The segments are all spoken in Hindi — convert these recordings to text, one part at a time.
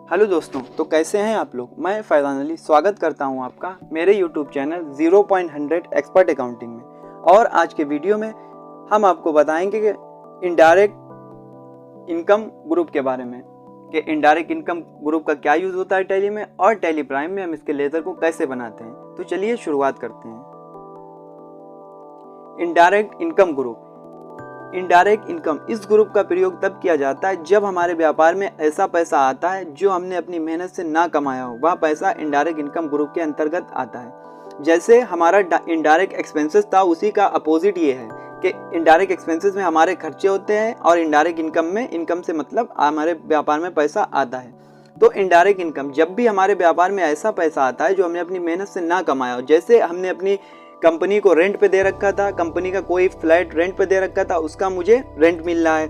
हेलो दोस्तों, तो कैसे हैं आप लोग। मैं फैज़ान अली स्वागत करता हूं आपका मेरे यूट्यूब चैनल 0.100 एक्सपर्ट अकाउंटिंग में। और आज के वीडियो में हम आपको बताएंगे कि इनडायरेक्ट इनकम ग्रुप के बारे में, कि इनडायरेक्ट इनकम ग्रुप का क्या यूज़ होता है टैली में, और टैली प्राइम में हम इसके लेज़र को कैसे बनाते हैं। तो चलिए शुरुआत करते हैं। Indirect income group. Indirect income इस ग्रुप का प्रयोग तब किया जाता है जब हमारे व्यापार में ऐसा पैसा आता है जो हमने अपनी मेहनत से ना कमाया हो। वह पैसा इनडायरेक्ट इनकम ग्रुप के अंतर्गत आता है। जैसे हमारा इनडायरेक्ट एक्सपेंसेस था, उसी का अपोजिट ये है कि इनडायरेक्ट एक्सपेंसेस में हमारे खर्चे होते हैं और इनडायरेक्ट इनकम में, इनकम से मतलब हमारे व्यापार में पैसा आता है। तो इनडायरेक्ट इनकम जब भी हमारे व्यापार में ऐसा पैसा आता है जो हमने अपनी मेहनत से ना कमाया हो। जैसे हमने अपनी कंपनी को रेंट पे दे रखा था, कंपनी का कोई फ्लैट रेंट पे दे रखा था, उसका मुझे रेंट मिल रहा है।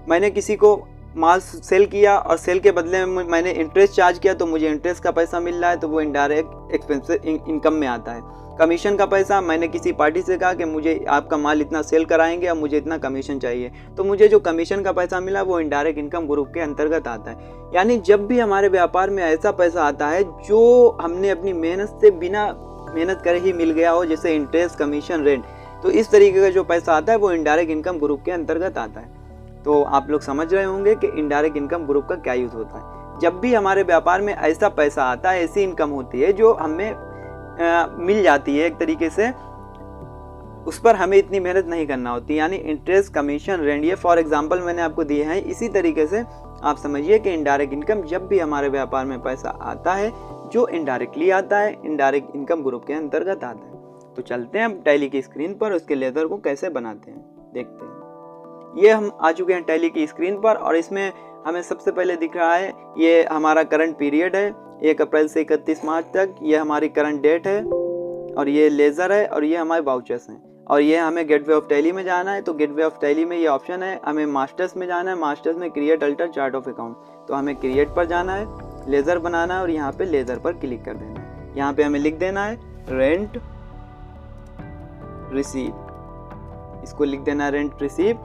मैंने किसी को माल सेल किया और सेल के बदले में मैंने इंटरेस्ट चार्ज किया, तो मुझे इंटरेस्ट का पैसा मिल रहा है, तो वो इनडायरेक्ट एक्सपेंस इनकम में आता है। कमीशन का पैसा, मैंने किसी पार्टी से कहा कि मुझे आपका माल इतना सेल कराएंगे और मुझे इतना कमीशन चाहिए, तो मुझे जो कमीशन का पैसा मिला वो इनडायरेक्ट इनकम ग्रुप के अंतर्गत आता है। यानी जब भी हमारे व्यापार में ऐसा पैसा आता है जो हमने अपनी मेहनत से बिना मेहनत करे ही मिल गया हो, जैसे इंटरेस्ट, कमीशन, रेंट, तो इस तरीके का जो पैसा आता है वो इनडायरेक्ट इनकम ग्रुप के अंतर्गत आता है। तो आप लोग समझ रहे होंगे कि इनडायरेक्ट इनकम ग्रुप का क्या यूज़ होता है। जब भी हमारे व्यापार में ऐसा पैसा आता है, ऐसी इनकम होती है जो हमें मिल जाती है एक तरीके से, उस पर हमें इतनी मेहनत नहीं करना होती, यानी इंटरेस्ट, कमीशन, रेंट, ये फॉर एग्जांपल मैंने आपको दिए हैं। इसी तरीके से आप समझिए कि इनडायरेक्ट इनकम जब भी हमारे व्यापार में पैसा आता है जो इनडायरेक्टली आता है, इनडायरेक्ट इनकम ग्रुप के अंतर्गत आता है। तो चलते हैं हम टैली की स्क्रीन पर, उसके लेज़र को कैसे बनाते हैं देखते हैं। ये हम आ चुके हैं टैली की स्क्रीन पर, और इसमें हमें सबसे पहले दिख रहा है ये हमारा करंट पीरियड है, 1 अप्रैल से 31 मार्च तक। ये हमारी करंट डेट है, और ये लेज़र है, और ये हमारे वाउचर्स हैं। और ये हमें गेटवे ऑफ टैली में जाना है, तो गेटवे ऑफ टैली में ये ऑप्शन है। हमें मास्टर्स में जाना है, मास्टर्स में create alter chart of account, तो हमें क्रिएट पर जाना है, लेज़र बनाना है और यहाँ पे लेज़र पर क्लिक कर देना है। यहाँ पे हमें लिख देना है रेंट रिसीव, इसको लिख देना है रेंट रिसीव।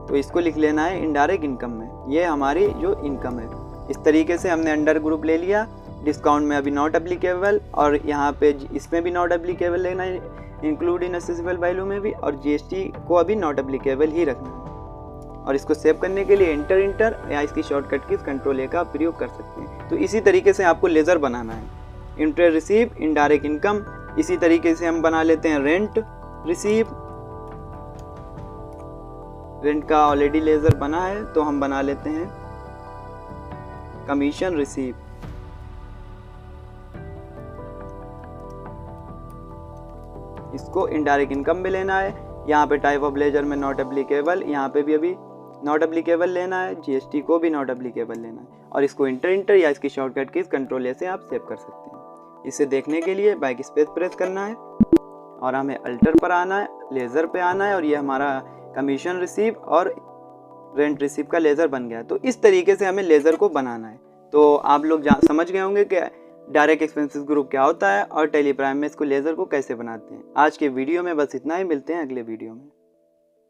तो इसको लिख लेना है इनडायरेक्ट इनकम में, ये हमारी जो इनकम है। इस तरीके से हमने अंडर ग्रुप ले लिया। डिस्काउंट में अभी नॉट एप्लीकेबल, और यहाँ पे इसमें भी नॉट एप्लीकेबल लेना है, इंक्लूड इन एक्सेसिबल वैल्यू में भी, और जीएसटी को अभी नॉट एप्लीकेबल ही रखना है। और इसको सेव करने के लिए इंटर या इसकी शॉर्टकट की कंट्रोल ए का प्रयोग कर सकते हैं। तो इसी तरीके से आपको लेज़र बनाना है, इंटरेस्ट रिसीव, इनडायरेक्ट इनकम। इसी तरीके से हम बना लेते हैं रेंट रिसीव। रेंट का ऑलरेडी लेज़र बना है, तो हम बना लेते हैं कमीशन रिसीव। इसको इनडायरेक्ट इनकम में लेना है। यहाँ पे टाइप ऑफ लेजर में नॉट एप्लीकेबल, यहाँ पे भी अभी नॉट एप्लीकेबल लेना है, जीएसटी को भी नॉट एप्लीकेबल लेना है। और इसको इंटर या इसकी शॉर्टकट की कंट्रोल ए से आप सेव कर सकते हैं। इसे देखने के लिए बैक स्पेस प्रेस करना है, और हमें अल्टर पर आना है, लेज़र पे आना है, और ये हमारा कमीशन रिसीव और रेंट रिसीव का लेज़र बन गया है। तो इस तरीके से हमें लेज़र को बनाना है। तो आप लोग समझ गए होंगे कि डायरेक्ट एक्सपेंसेस ग्रुप क्या होता है और टैली प्राइम में इसको लेज़र को कैसे बनाते हैं। आज के वीडियो में बस इतना ही, मिलते हैं अगले वीडियो में।